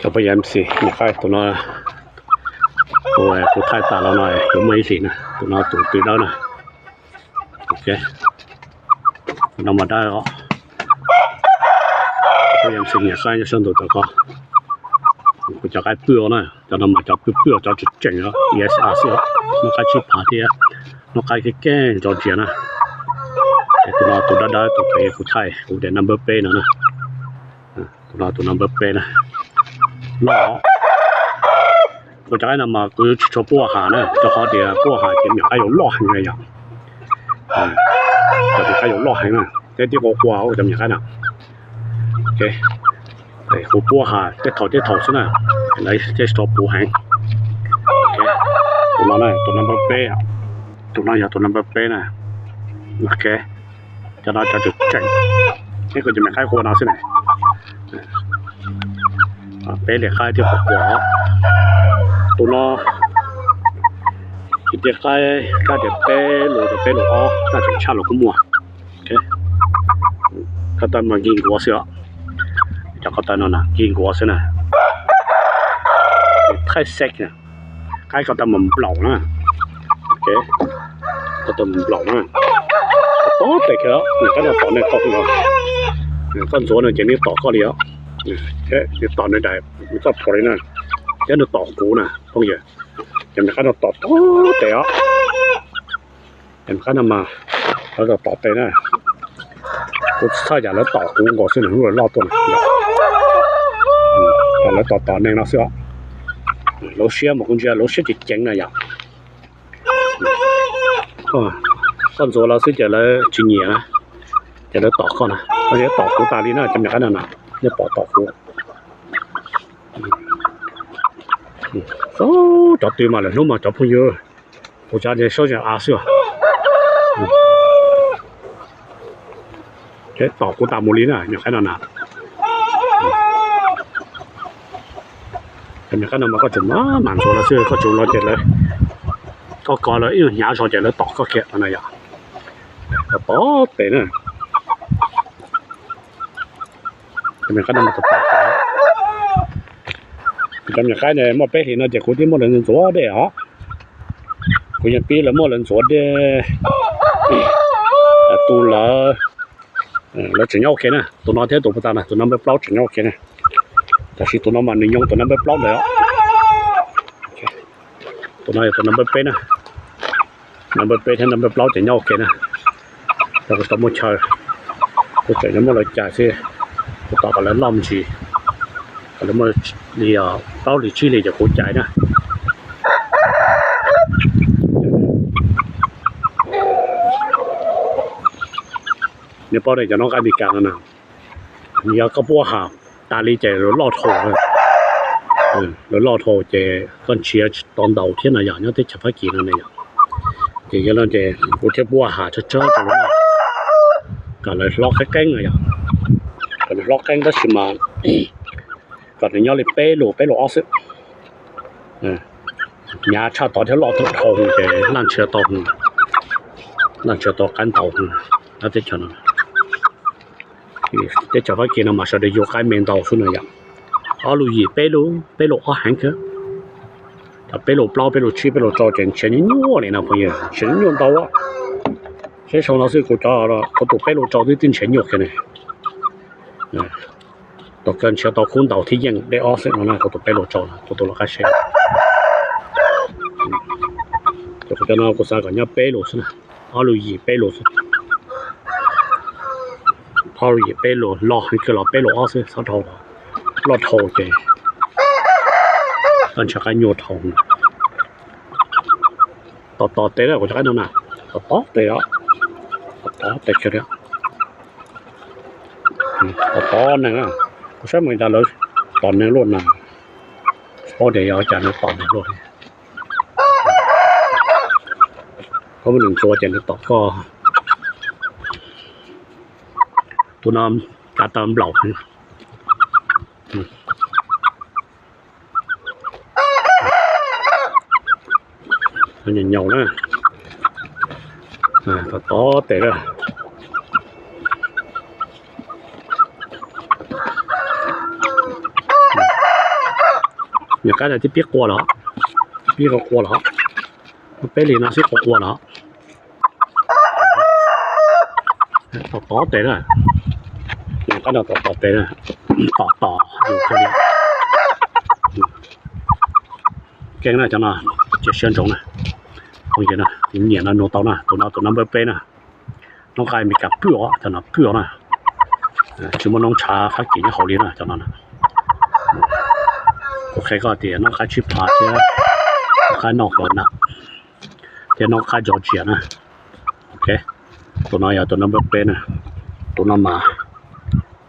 ก็พยายามสิอย่าค่ายตัวน้อยโอ้ยกูท้ายตาเราหน่อยเดี๋ยวไม่สินะตัวน้อยตัวตื่นแล้วนะโอเคเรามาได้แล้วพยายามสิอย่าค่ายจะสนุกตัวก็กูจะ该เปลือกนะจะนำมาจับเปลือกจะจุดเจ๋งแล้ว ESR สิnó cái chip phá thì nó cái cái cho chuyện à tụi nó tụi đã tụi cái phụ thay tụi để number plate nữa nè tụi nó tụi number plate nè nó tụi cái nào mà cứ cho bùa hà nè cho họ thì bùa hà thì mình hay có lo hành này vậy thì hay có lo hành nè cái tí có qua ở trong nhà cái nào ok để phụ bùa hà cái thầu thế này lấy cái cho bùa hành ok tụi nó này tụi number plate tụi nó giờ tụi number plate này ok cho nó cho được chỉnh cái của mình khai khô nào thế này bé để khai tiếp quả tụi nó thì khai cái để bé lỗ ta chỉnh chăn lỗ cũng mua ok các ta mà ghiền quả sữa cho các ta nó nè ghiền quả sữa này thái sạch nè cái các ta mầm lỏng nè ok các ta mầm lỏng nè tốt đấy kìa người ta tỏ này không rồi con số này chỉ biết tỏ có lý thế thì tỏ này đại mình sắp thôi nè cái nó tỏ cũ nè không vậy em cái nó tỏ tốt đấy á em cái nào mà nó tỏ tệ nè tôi sai giờ nó tỏ cũ còn xin nữa lo tuần nó tỏ này nó sửa lỗ xe một con xe lỗ xe chỉ chỉnh này vậy con số là sẽ trở lại chuyên nghiệp á trở lại tỏ con à có thể tỏ của ta đi nữa trong nhà cái nào nào để bỏ tỏ của số cho tôi mà là lúc mà cho朋友我家的小姐阿是cái tỏ của ta một lý này nhà cái nào nào trong nhà cái nào mà có chừng má màn số là xưa có chừng nó trở lại có coi là yêu nhà cho trở lại tỏ có kẹt này vậy tốt đấy nè mình cái nào mà tỏ trong nhà cái này một bé thì nó chỉ có tí một lần số đấy hả của nhà pi là một lần số đấy tu là chỉ nhau kia nè tụi nó thế tụi ta nè tụi nó mới plot chỉ nhau kia nè tại vì tụi nó mà dùng tụi nó mới plot đấy tụi nó mới pe nè number pe hay number plot chỉ nhau kia nè rồi tụi nó chơi tụi chạy nó mới lại chạy xe tụi tao còn lấy làm gì còn nó mới đi bao lì chi lì cho cô chạy nè nếu bao này cho nó cái bị cạn nào giờ có bùa hào ta đi chạy rồi lọt hồ rồi lọt hồ chạy con chia toàn đầu thiên này giờ nhớ tới chập phải kỳ này thì cái lần chạy cô theo bùa hào cho nó còn lại lọt cái cánh này còn lọt cánh đó chỉ mà còn lại nhau lại bé lỗ ớt nhà cha tỏ theo lọt hồ chạy làm chưa tỏ cánh tàu nó tới cho nó để cho phải kia nào mà sao để vô cái miền tàu xuống này vậy ở lùi gì bé lỗ ở hàng kia bé lỗ bao bé lỗ chi bé lỗ cho chuyện nhiều này nào phải vậy chuyện nhiều tàu á cái sau nó sẽ có cho là có tụ bé lỗ cho tới tiền chuyện nhiều cái này tụ cần cho tàu khuôn tàu thìยังđể ở sẽ nó là có tụ bé lỗ cho tụ là cái xe cho nó có sao cả nhau bé lỗ xuống ở lùi gì bé lỗ Paul 也背篓落一个老背篓二十三头落头的跟着个牛头ต่อเตะแล้วก็จะกันน่ะต่อเตะอ่ะต่อเตะแค่เดียวต่อนั่นอ่ะก็ใช่เหมือนกันเลยตอนนึงรถน่ะพอเดี๋ยวจะนึกตอนนึงรถเพราะมันหนึ่งตัวจะนึกต่อก็tụi nó cả tầm lẩu nó nhìn nhau đó có to tệ rồi 你刚才就别过了别个过了被里那是过了ต่อ对了你刚才ต่อ对了ต่อ有可能cái này cho nóจะเชื่อจงนะพวกนี้นะเนี่ยนะโนตนะตัวนั้นไม่เป็นนะน้องใครมีกับเปลือกแต่น่ะเปลือกนะชิมน้องชาเขากิน好เลยนะจังนั้นนะโอเคก็เดี๋ยวน้องใคร去爬去น้องใครนอกก่อนนะเดี๋ยวน้องใครจอดเจียนะโอเคตัวนั้นอย่าตัวนั้นไม่เป็นนะตัวนั้นมา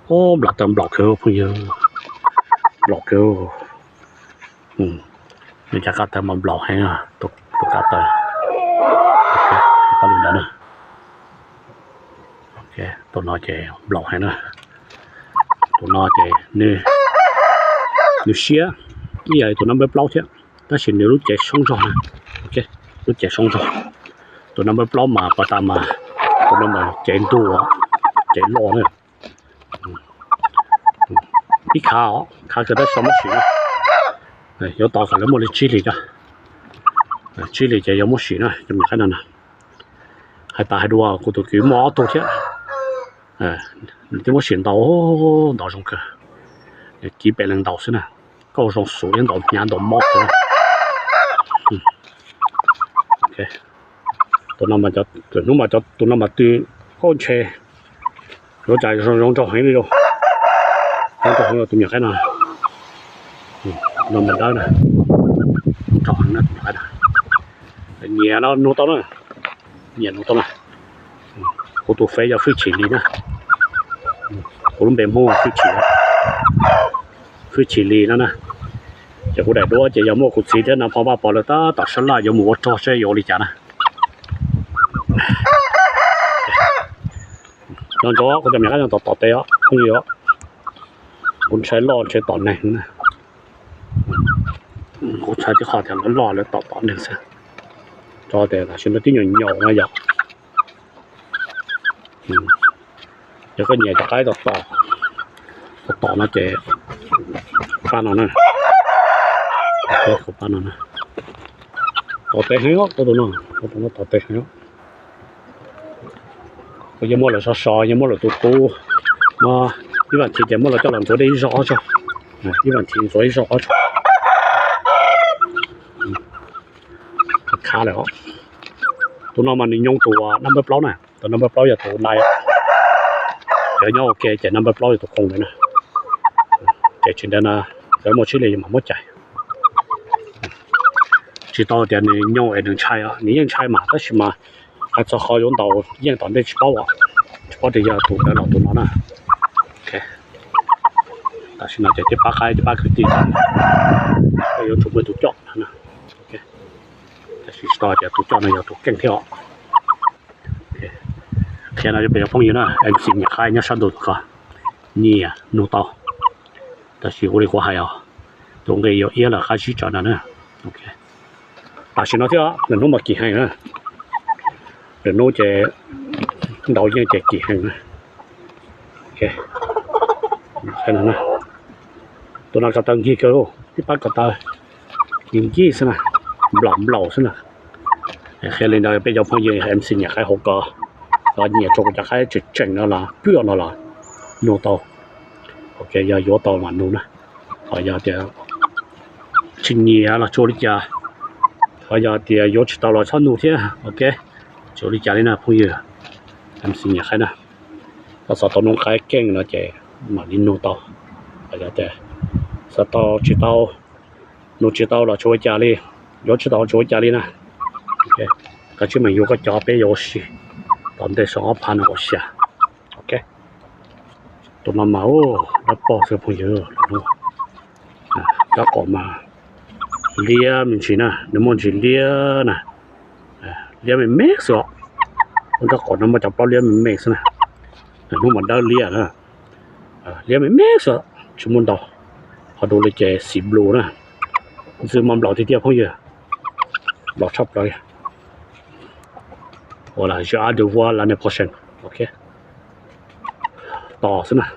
โอ้บล็อกบล็อกเขาพวกนี้บล็อกเขาmình chắc là tầm blog hay à tục cả tờ ok có luôn đó nè ok tụi nó chơi blog hay nè tụi nó chơi nếu xía cái này tụi nó mới blog chứ ta chỉ nếu lúc chơi xong rồi nè ok lúc chơi xong rồi tụi nó mới blog mà bà ta mà tụi nó mà chơi đua chơi lo nữa cái khao cái đó xong mất chuyện有大概那么的距离的距离就有么选啊就没看到呢还大还多啊我都给毛多些你怎么选到到上去几百人到是呢高上数人到年到毛的OK ตัวนั้นมันจะตัวนู้นมันจะตัวนั้นมันตีก้อนเชยเราจ่ายรองจ่อให้เลยรองจ่อให้เราตัวอย่างแค่นั้นnó mình đó nè tròn nó phải nè nhẹ nó nô to nè nhẹ nô to nè cô tụ phê cho phi chỉ lý nè cô luôn bèm hoa phi chỉ lý nó nè giờ cô đại đua giờ giống một cuộc xí thế nào phá ba bỏ là ta tạo sẵn là giống một trò chơi vô đi chả nè non chó cô chậm nhắc cho tọt tê á không gì á côใช้รอใช้ตอนไหนนะ我猜的话条能拉了到那噻找的了现在定人鸟啊呀有个年就开到到那些搬了呢可搬了呢到底很好到呢到底很好我也没了啥也没了多嘛一般天天没了叫人做的少着一般天做的少着khá là tụi nó mà nhung tụi number plot này tụi number plot giờ tụi này giờ nhau ok chạy number plot tụi không đấy nè chạy chuyện đó là cái một chiếc này mà mất chạy chỉ tao tiền nhau ở đường chạy à những chạy mà tất nhiên mà hay cho họ dùng tàu những tàu để bao à bao thì giờ tụi nó tụi nó nè ok tất nhiên là chạy tiếp ba cái tiền cái yếu chúng mình tụi chọn nè start จะตัวจอนะจะตัวเก่งเที่ยวแค่นั้นจะเป็นพวกนี้นะเอ็มสิ่งอย่างใครเนี่ยชัดดูก็นี่อ่ะนู่นต่อแต่สิ่งที่เขาให้อ่ะตรงนี้เยอะแล้วเขาชี้จอนะนะโอเคแต่สิ่งนั้นที่อ่ะเดี๋ยวนู้นมากี่แห่งนะเดี๋ยวนู้นจะเรายังจะกี่แห่งนะโอเคแค่นั้นนะตัวนั้นก็ตั้งกี่กิโลที่ปั้นก็ตั้งยิงกี่สินะblỏng xí nè khi lên đây bây giờ phong gì em xin nhà khai hộp cờ và nhà trộn cho khai chỉ chỉnh nó là bữa nó là nô tàu ok giờ vô tàu mà nô nè rồi giờ thì chỉnh nhà là cho đi cha rồi giờ thì vô chỉ tàu là cho nô thế ok cho đi cha đi nè phong gì em xin nhà khai nè và sau tàu nông khai keng nó chạy mà đi nô tàu rồi giờ thì sau tàu chỉ tàu nô chỉ tàu là cho cha đi有知道做家里呢 OK 搿就没有个加倍游戏当得上盘那个下 OK ตัวนั้นมาโอ้แล้วปอเสือพงเยอะแล้วก็มาเลี้ยมันสินะน้ำมันสิเลี้ยนะเลี้ยมันเมกซะมันก็ก่อนมาจับเป้าเลี้ยมันเมกซะนะนู้นมันได้เลี้ยนะเลี้ยมันเมกซะชุมนต่อเขาดูเลยเจสีบลูนะซื้อมันเหล่าที่เดียวพงเยอะBảo chop rồi. Voilà, j'ai hâte de voir l'année prochaine. Ok. Tỏ xem nào.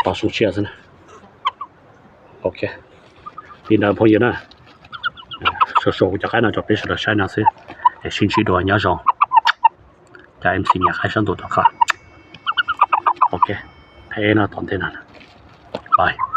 Tỏ xuống chia xem nào. Ok. 你男朋友呢？说我家看到就必须得晒两次，星期多晚上，在 MC 你还上多多哈。OK， 陪那当天了，拜。